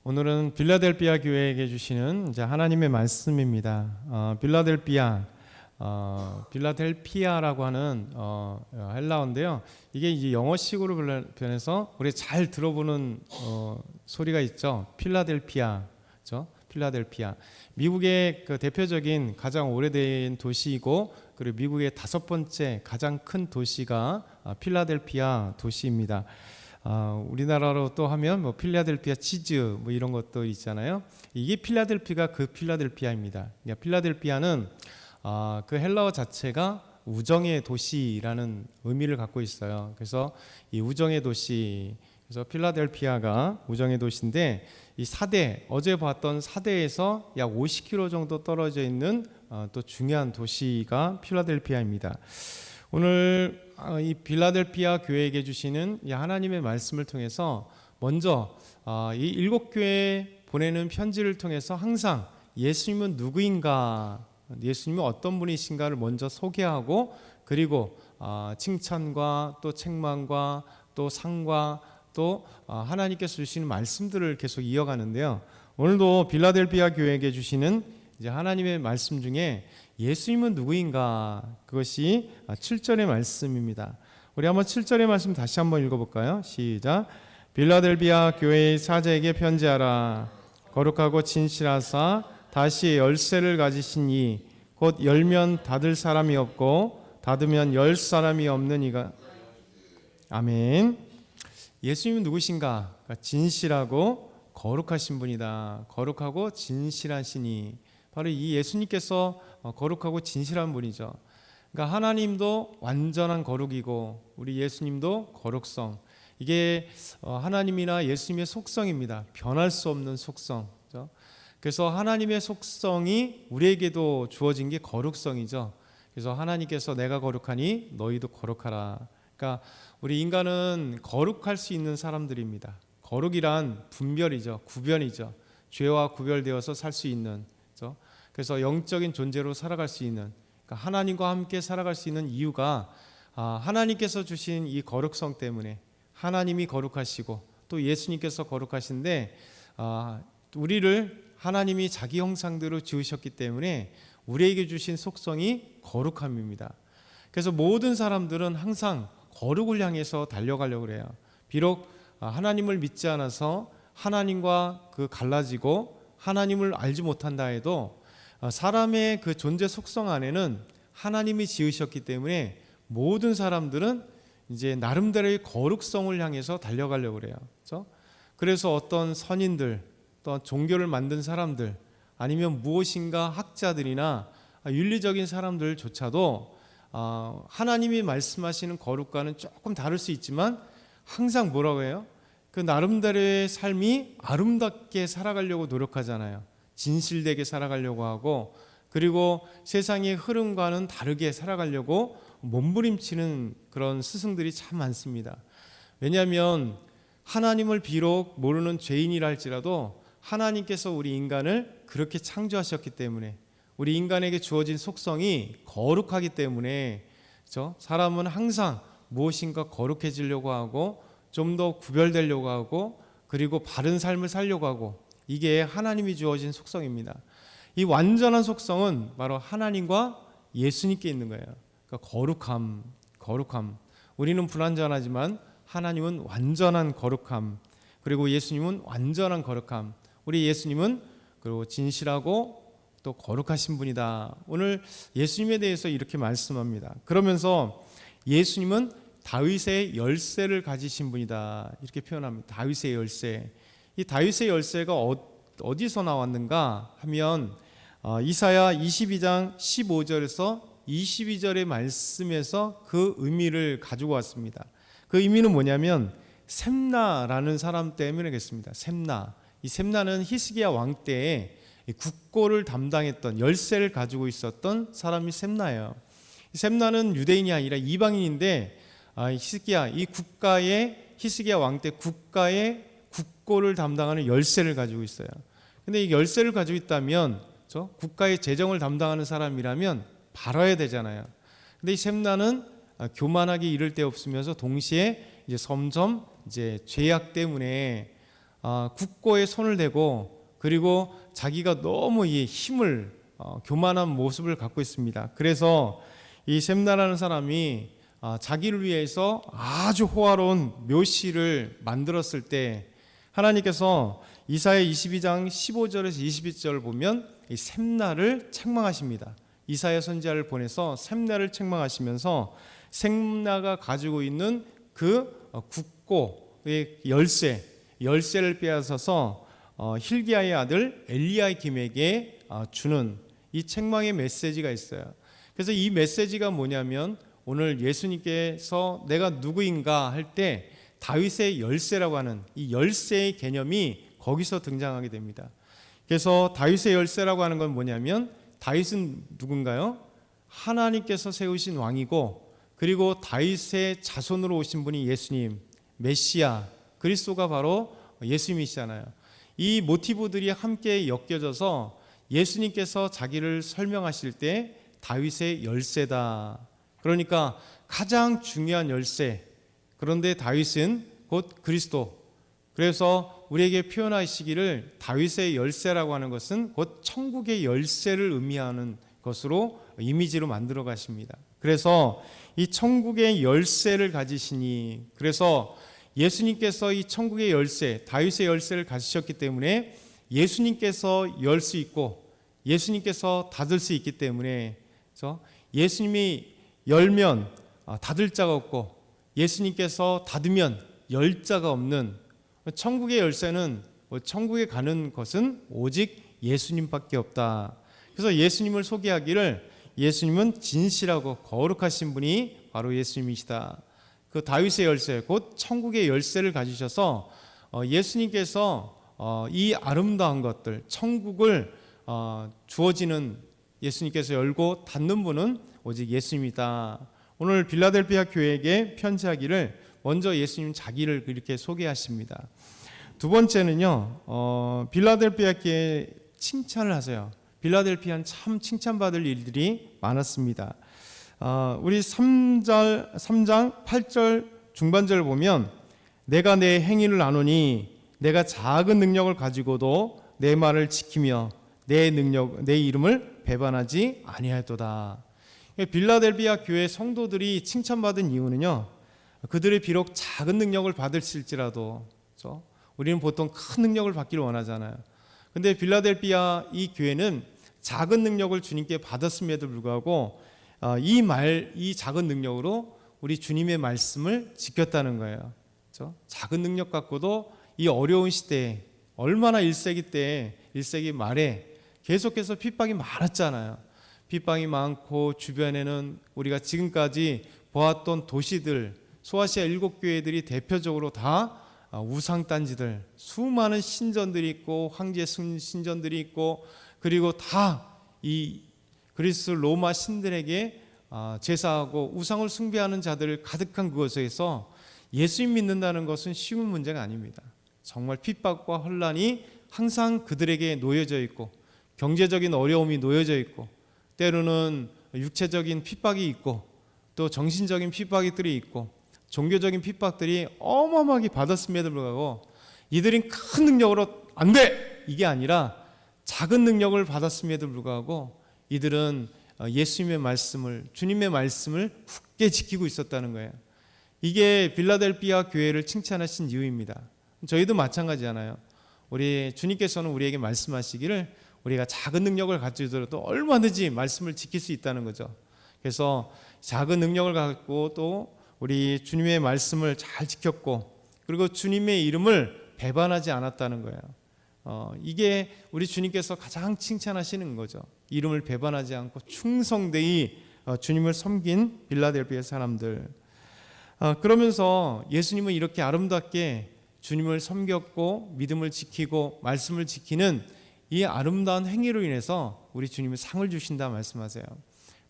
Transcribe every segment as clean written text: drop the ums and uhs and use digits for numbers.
오늘은 빌라델피아 교회에게 주시는 이제 하나님의 말씀입니다. 빌라델피아라고 하는 헬라어인데요. 이게 이제 영어식으로 변해서 우리 잘 들어보는 소리가 있죠. 필라델피아죠. 필라델피아. 미국의 그 대표적인 가장 오래된 도시이고, 그리고 미국의 5번째 가장 큰 도시가 필라델피아 도시입니다. 우리나라로 또 하면 뭐 필라델피아 치즈 뭐 이런 것도 있잖아요. 이게 필라델피아가 그 필라델피아입니다. 그러니까 필라델피아는 그 헬라어 자체가 우정의 도시라는 의미를 갖고 있어요. 그래서 이 우정의 도시, 그래서 필라델피아가 우정의 도시인데, 이 사대, 어제 봤던 사대에서 약 50km 정도 떨어져 있는 또 중요한 도시가 필라델피아입니다. 오늘 이 빌라델피아 교회에게 주시는 이 하나님의 말씀을 통해서 먼저 이 7교회에 보내는 편지를 통해서 항상 예수님은 누구인가, 예수님은 어떤 분이신가를 먼저 소개하고, 그리고 칭찬과 또 책망과 또 상과 또 하나님께서 주시는 말씀들을 계속 이어가는데요. 오늘도 빌라델피아 교회에게 주시는 이제 하나님의 말씀 중에 예수님은 누구인가, 그것이 7절의 말씀입니다. 우리 한번 7절의 말씀 다시 한번 읽어볼까요? 시작. 빌라델피아 교회의 사자에게 편지하라. 거룩하고 진실하사 다시 열쇠를 가지신 이, 곧 열면 닫을 사람이 없고 닫으면 열 사람이 없는 이가. 아멘. 예수님은 누구신가? 진실하고 거룩하신 분이다. 거룩하고 진실하시니, 바로 이 예수님께서 거룩하고 진실한 분이죠. 그러니까 하나님도 완전한 거룩이고 우리 예수님도 거룩성, 이게 하나님이나 예수님의 속성입니다. 변할 수 없는 속성. 그래서 하나님의 속성이 우리에게도 주어진 게 거룩성이죠. 그래서 하나님께서 내가 거룩하니 너희도 거룩하라. 그러니까 우리 인간은 거룩할 수 있는 사람들입니다. 거룩이란 분별이죠. 구별이죠. 죄와 구별되어서 살 수 있는, 그래서 영적인 존재로 살아갈 수 있는, 그러니까 하나님과 함께 살아갈 수 있는 이유가 하나님께서 주신 이 거룩성 때문에, 하나님이 거룩하시고 또 예수님께서 거룩하신데 우리를 하나님이 자기 형상대로 지으셨기 때문에 우리에게 주신 속성이 거룩함입니다. 그래서 모든 사람들은 항상 거룩을 향해서 달려가려고 그래요. 비록 하나님을 믿지 않아서 하나님과 갈라지고 하나님을 알지 못한다 해도 사람의 그 존재 속성 안에는 하나님이 지으셨기 때문에 모든 사람들은 이제 나름대로의 거룩성을 향해서 달려가려고 그래요. 그래서 어떤 선인들, 또 종교를 만든 사람들, 아니면 무엇인가 학자들이나 윤리적인 사람들조차도 하나님이 말씀하시는 거룩과는 조금 다를 수 있지만 항상 뭐라고 해요? 그 나름대로의 삶이 아름답게 살아가려고 노력하잖아요. 진실되게 살아가려고 하고, 그리고 세상의 흐름과는 다르게 살아가려고 몸부림치는 그런 스승들이 참 많습니다. 왜냐하면 하나님을 비록 모르는 죄인이라 할지라도 하나님께서 우리 인간을 그렇게 창조하셨기 때문에, 우리 인간에게 주어진 속성이 거룩하기 때문에, 사람은 항상 무엇인가 거룩해지려고 하고 좀 더 구별되려고 하고, 그리고 바른 삶을 살려고 하고, 이게 하나님이 주어진 속성입니다. 이 완전한 속성은 바로 하나님과 예수님께 있는 거예요. 그러니까 거룩함. 우리는 불완전하지만 하나님은 완전한 거룩함, 그리고 예수님은 완전한 거룩함. 우리 예수님은 그리고 진실하고 또 거룩하신 분이다. 오늘 예수님에 대해서 이렇게 말씀합니다. 그러면서 예수님은 다윗의 열쇠를 가지신 분이다, 이렇게 표현합니다. 다윗의 열쇠. 이 다윗의 열쇠가 어디서 나왔는가 하면 이사야 22장 15절에서 22절의 말씀에서 그 의미를 가지고 왔습니다. 그 의미는 뭐냐면 셈나라는 사람 때문이겠습니다. 셈나. 이 셈나는 히스기야 왕 때에 국고를 담당했던, 열쇠를 가지고 있었던 사람이 셈나예요. 셈나는 유대인이 아니라 이방인인데 히스기야 왕 때 국가의 국고를 담당하는 열쇠를 가지고 있어요. 근데 이 열쇠를 가지고 있다면, 국가의 재정을 담당하는 사람이라면 바라야 되잖아요. 근데 이 셈나는 교만하게 이를 데 없으면서 동시에 이제 점점 이제 죄악 때문에 국고에 손을 대고 그리고 자기가 너무 이 힘을 교만한 모습을 갖고 있습니다. 그래서 이 셈나라는 사람이 자기를 위해서 아주 호화로운 묘시를 만들었을 때 하나님께서 이사야 22장 15절에서 22절을 보면 이 셈나를 책망하십니다. 이사야 선지자를 보내서 셈나를 책망하시면서 셈나가 가지고 있는 그 국고의 열쇠를 빼앗아서 hil기야의 아들 엘리야김에게 주는 이 책망의 메시지가 있어요. 그래서 이 메시지가 뭐냐면 오늘 예수님께서 내가 누구인가 할 때 다윗의 열쇠라고 하는 이 열쇠의 개념이 거기서 등장하게 됩니다. 그래서 다윗의 열쇠라고 하는 건 뭐냐면 다윗은 누군가요? 하나님께서 세우신 왕이고 그리고 다윗의 자손으로 오신 분이 예수님, 메시아, 그리스도가 바로 예수님이시잖아요. 이 모티브들이 함께 엮여져서 예수님께서 자기를 설명하실 때 다윗의 열쇠다. 그러니까 가장 중요한 열쇠. 그런데 다윗은 곧 그리스도. 그래서 우리에게 표현하시기를 다윗의 열쇠라고 하는 것은 곧 천국의 열쇠를 의미하는 것으로 이미지로 만들어 가십니다. 그래서 이 천국의 열쇠를 가지시니 그래서 예수님께서 이 천국의 열쇠, 다윗의 열쇠를 가지셨기 때문에 예수님께서 열 수 있고 예수님께서 닫을 수 있기 때문에 그래서 예수님이 열면 닫을 자가 없고 예수님께서 닫으면 열 자가 없는 천국의 열쇠는 천국에 가는 것은 오직 예수님밖에 없다. 그래서 예수님을 소개하기를 예수님은 진실하고 거룩하신 분이 바로 예수님이시다. 그 다윗의 열쇠, 곧 천국의 열쇠를 가지셔서 예수님께서 이 아름다운 것들, 천국을 주어지는 예수님께서 열고 닫는 분은 오직 예수님이다. 오늘 빌라델피아 교회에게 편지하기를 먼저 예수님 자기를 이렇게 소개하십니다. 두 번째는요, 빌라델피아 교회에 칭찬을 하세요. 빌라델피아는 참 칭찬받을 일들이 많았습니다. 우리 3장 8절 중반절을 보면 내가 내 행위를 아노니 내가 작은 능력을 가지고도 내 말을 지키며 내 이름을 배반하지 아니하였도다. 빌라델피아 교회 성도들이 칭찬받은 이유는요, 그들이 비록 작은 능력을 받을지라도 그렇죠? 우리는 보통 큰 능력을 받기를 원하잖아요. 근데 빌라델피아 이 교회는 작은 능력을 주님께 받았음에도 불구하고 이 작은 능력으로 우리 주님의 말씀을 지켰다는 거예요. 그렇죠? 작은 능력 갖고도 이 어려운 시대에 얼마나 1세기 때에 1세기 말에 계속해서 핍박이 많았잖아요. 핍박이 많고 주변에는 우리가 지금까지 보았던 도시들 소아시아 7교회들이 대표적으로 다 우상단지들, 수많은 신전들이 있고 황제 신전들이 있고 그리고 다 이 그리스 로마 신들에게 제사하고 우상을 숭배하는 자들을 가득한 그곳에서 예수님 믿는다는 것은 쉬운 문제가 아닙니다. 정말 핍박과 혼란이 항상 그들에게 놓여져 있고 경제적인 어려움이 놓여져 있고 때로는 육체적인 핍박이 있고 또 정신적인 핍박들이 있고 종교적인 핍박들이 어마어마하게 받았음에도 불구하고 이들은 큰 능력으로 안 돼! 이게 아니라 작은 능력을 받았음에도 불구하고 이들은 예수님의 말씀을 주님의 말씀을 굳게 지키고 있었다는 거예요. 이게 빌라델피아 교회를 칭찬하신 이유입니다. 저희도 마찬가지잖아요. 우리 주님께서는 우리에게 말씀하시기를 우리가 작은 능력을 가지더라도 얼마든지 말씀을 지킬 수 있다는 거죠. 그래서 작은 능력을 갖고 또 우리 주님의 말씀을 잘 지켰고 그리고 주님의 이름을 배반하지 않았다는 거예요. 이게 우리 주님께서 가장 칭찬하시는 거죠. 이름을 배반하지 않고 충성되이 주님을 섬긴 빌라델피아 사람들. 그러면서 예수님은 이렇게 아름답게 주님을 섬겼고 믿음을 지키고 말씀을 지키는 이 아름다운 행위로 인해서 우리 주님이 상을 주신다 말씀하세요.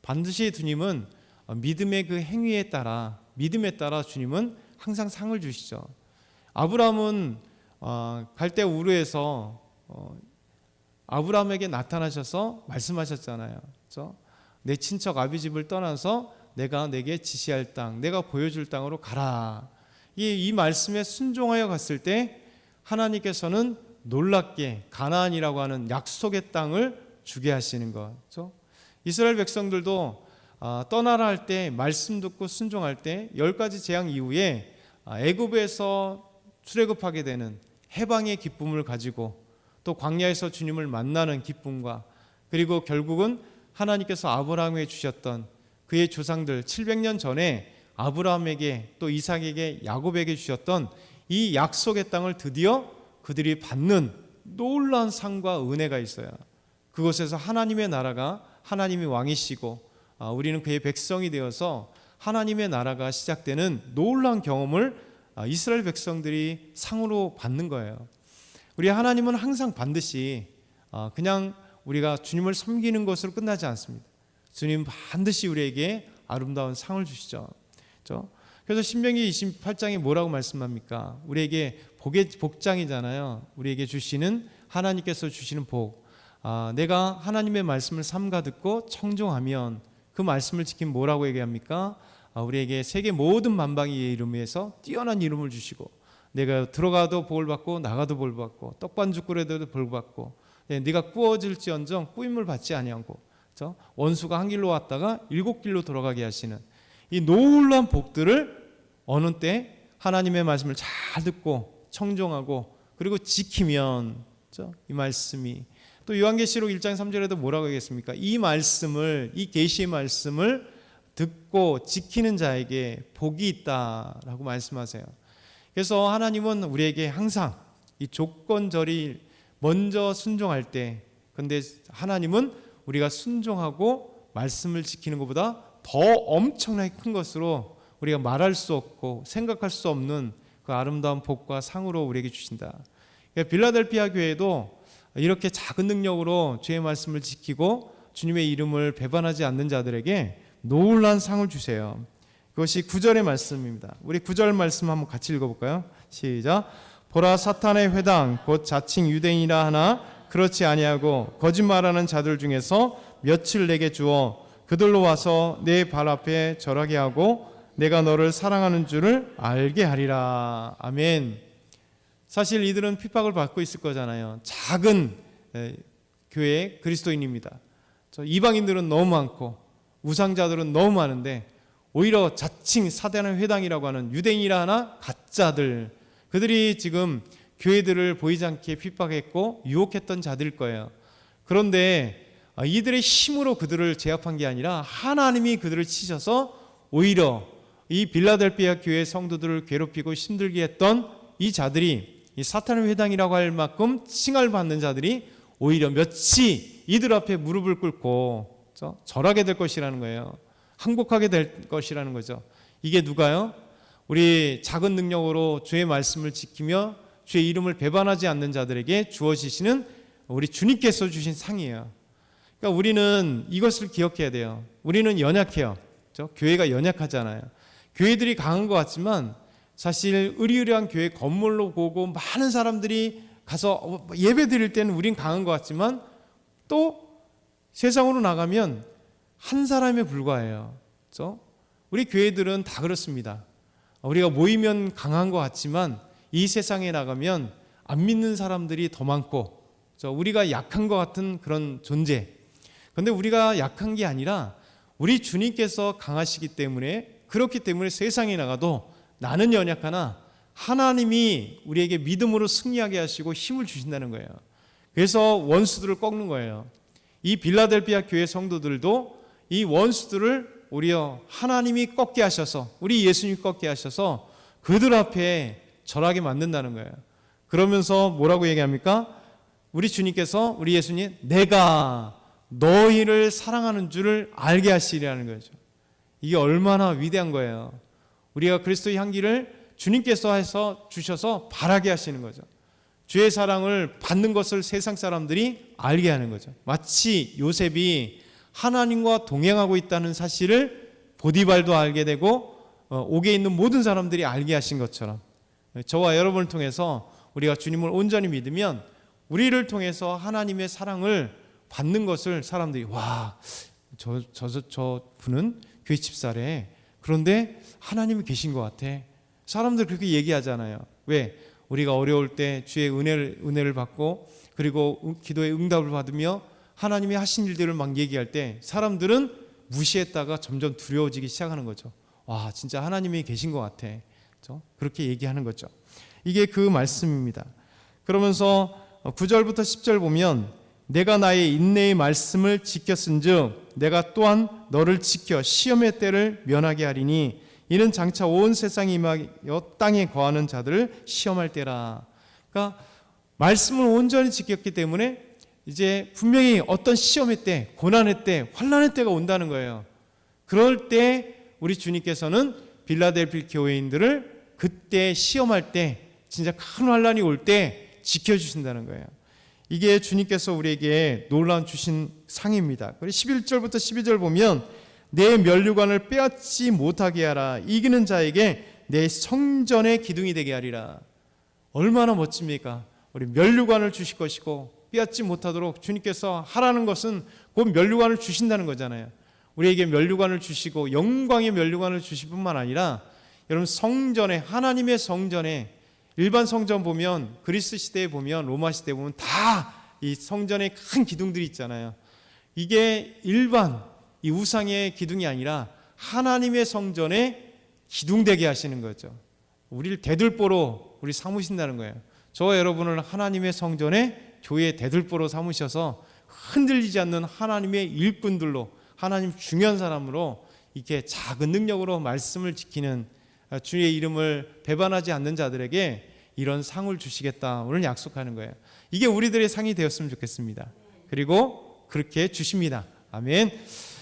반드시 주님은 믿음의 그 행위에 따라 믿음에 따라 주님은 항상 상을 주시죠. 아브라함은 갈대 우르에서 아브라함에게 나타나셔서 말씀하셨잖아요. 그렇죠? 내 친척 아비 집을 떠나서 내가 내게 지시할 땅, 내가 보여줄 땅으로 가라. 이 말씀에 순종하여 갔을 때 하나님께서는 놀랍게 가나안이라고 하는 약속의 땅을 주게 하시는 거죠. 이스라엘 백성들도 떠나라 할 때, 말씀 듣고 순종할 때 10가지 재앙 이후에 애굽에서 출애굽하게 되는 해방의 기쁨을 가지고 또 광야에서 주님을 만나는 기쁨과, 그리고 결국은 하나님께서 아브라함에게 주셨던 그의 조상들 700년 전에 아브라함에게 또 이삭에게 야곱에게 주셨던 이 약속의 땅을 드디어 그들이 받는 놀라운 상과 은혜가 있어요. 그곳에서 하나님의 나라가, 하나님이 왕이시고 우리는 그의 백성이 되어서 하나님의 나라가 시작되는 놀라운 경험을 이스라엘 백성들이 상으로 받는 거예요. 우리 하나님은 항상 반드시 그냥 우리가 주님을 섬기는 것으로 끝나지 않습니다. 주님 반드시 우리에게 아름다운 상을 주시죠. 그래서 신명기 28장에 뭐라고 말씀합니까? 우리에게 복의 복장이잖아요. 우리에게 주시는, 하나님께서 주시는 복. 내가 하나님의 말씀을 삼가 듣고 청종하면 그 말씀을 지키면 뭐라고 얘기합니까? 우리에게 세계 모든 만방의 이름에서 뛰어난 이름을 주시고, 내가 들어가도 복을 받고 나가도 복을 받고 떡반죽 끓여도 복을 받고, 네가 구워질지언정 꾸임을 받지 아니하고, 원수가 한 길로 왔다가 7길로 돌아가게 하시는 이 놀라운 복들을 어느 때 하나님의 말씀을 잘 듣고 청종하고 그리고 지키면, 이 말씀이 또 요한계시록 1장 3절에도 뭐라고 하겠습니까? 이 말씀을, 이 계시의 말씀을 듣고 지키는 자에게 복이 있다라고 말씀하세요. 그래서 하나님은 우리에게 항상 이 조건절이 먼저 순종할 때, 근데 하나님은 우리가 순종하고 말씀을 지키는 것보다 더 엄청나게 큰 것으로 우리가 말할 수 없고 생각할 수 없는 그 아름다운 복과 상으로 우리에게 주신다. 그러니까 빌라델피아 교회도 이렇게 작은 능력으로 주의 말씀을 지키고 주님의 이름을 배반하지 않는 자들에게 놀라운 상을 주세요. 그것이 9절의 말씀입니다. 우리 9절 말씀 한번 같이 읽어볼까요? 시작. 보라, 사탄의 회당 곧 자칭 유대인이라 하나 그렇지 아니하고 거짓말하는 자들 중에서 며칠 내게 주어 그들로 와서 내 발 앞에 절하게 하고 내가 너를 사랑하는 줄을 알게 하리라. 아멘. 사실 이들은 핍박을 받고 있을 거잖아요. 작은 교회 그리스도인입니다. 이방인들은 너무 많고 우상자들은 너무 많은데, 오히려 자칭 사단의 회당이라고 하는 유대인이라 하나 가짜들, 그들이 지금 교회들을 보이지 않게 핍박했고 유혹했던 자들일 거예요. 그런데 이들의 힘으로 그들을 제압한 게 아니라 하나님이 그들을 치셔서 오히려 이 빌라델피아 교회 성도들을 괴롭히고 힘들게 했던 이 자들이, 이 사탄의 회당이라고 할 만큼 칭을 받는 자들이 오히려 몇이 이들 앞에 무릎을 꿇고 절하게 될 것이라는 거예요. 항복하게 될 것이라는 거죠. 이게 누가요? 우리 작은 능력으로 주의 말씀을 지키며 주의 이름을 배반하지 않는 자들에게 주어지시는 우리 주님께서 주신 상이에요. 그러니까 우리는 이것을 기억해야 돼요. 우리는 연약해요. 교회가 연약하잖아요. 교회들이 강한 것 같지만 사실 의리의리한 교회 건물로 보고 많은 사람들이 가서 예배 드릴 때는 우린 강한 것 같지만 또 세상으로 나가면 한 사람에 불과해요. 우리 교회들은 다 그렇습니다. 우리가 모이면 강한 것 같지만 이 세상에 나가면 안 믿는 사람들이 더 많고 우리가 약한 것 같은 그런 존재. 그런데 우리가 약한 게 아니라 우리 주님께서 강하시기 때문에, 그렇기 때문에 세상에 나가도 나는 연약하나 하나님이 우리에게 믿음으로 승리하게 하시고 힘을 주신다는 거예요. 그래서 원수들을 꺾는 거예요. 이 빌라델피아 교회 성도들도 이 원수들을 오히려 하나님이 꺾게 하셔서, 우리 예수님이 꺾게 하셔서 그들 앞에 절하게 만든다는 거예요. 그러면서 뭐라고 얘기합니까? 우리 주님께서, 우리 예수님, 내가 너희를 사랑하는 줄을 알게 하시리라는 거죠. 이게 얼마나 위대한 거예요. 우리가 그리스도의 향기를 주님께서 해서 주셔서 바라게 하시는 거죠. 주의 사랑을 받는 것을 세상 사람들이 알게 하는 거죠. 마치 요셉이 하나님과 동행하고 있다는 사실을 보디발도 알게 되고 옥에 있는 모든 사람들이 알게 하신 것처럼, 저와 여러분을 통해서 우리가 주님을 온전히 믿으면 우리를 통해서 하나님의 사랑을 받는 것을 사람들이, 와, 저 분은 교회 집사래. 그런데 하나님이 계신 것 같아. 사람들 그렇게 얘기하잖아요. 왜? 우리가 어려울 때 주의 은혜를 받고 그리고 기도의 응답을 받으며 하나님이 하신 일들을 막 얘기할 때 사람들은 무시했다가 점점 두려워지기 시작하는 거죠. 와, 진짜 하나님이 계신 것 같아. 그렇죠? 그렇게 얘기하는 거죠. 이게 그 말씀입니다. 그러면서 9절부터 10절 보면 내가 나의 인내의 말씀을 지켰은즉 내가 또한 너를 지켜 시험의 때를 면하게 하리니 이는 장차 온 세상이 임하여 땅에 거하는 자들을 시험할 때라. 그러니까 말씀을 온전히 지켰기 때문에 이제 분명히 어떤 시험의 때, 고난의 때, 환난의 때가 온다는 거예요. 그럴 때 우리 주님께서는 빌라델피 교회인들을 그때 시험할 때, 진짜 큰 환난이 올 때 지켜주신다는 거예요. 이게 주님께서 우리에게 놀라운 주신 상입니다. 그리고 11절부터 12절 보면 내 면류관을 빼앗지 못하게 하라. 이기는 자에게 내 성전의 기둥이 되게 하리라. 얼마나 멋집니까? 우리 면류관을 주실 것이고 빼앗지 못하도록 주님께서 하라는 것은 곧 면류관을 주신다는 거잖아요. 우리에게 면류관을 주시고 영광의 면류관을 주실 뿐만 아니라 여러분 성전에, 하나님의 성전에, 일반 성전 보면 그리스 시대에 보면 로마 시대에 보면 다 이 성전에 큰 기둥들이 있잖아요. 이게 일반 이 우상의 기둥이 아니라 하나님의 성전에 기둥되게 하시는 거죠. 우리를 대들보로 우리 삼으신다는 거예요. 저와 여러분을 하나님의 성전에 교회의 대들보로 삼으셔서 흔들리지 않는 하나님의 일꾼들로, 하나님 중요한 사람으로 이렇게 작은 능력으로 말씀을 지키는 주의 이름을 배반하지 않는 자들에게 이런 상을 주시겠다 오늘 약속하는 거예요. 이게 우리들의 상이 되었으면 좋겠습니다. 그리고 그렇게 주십니다. 아멘.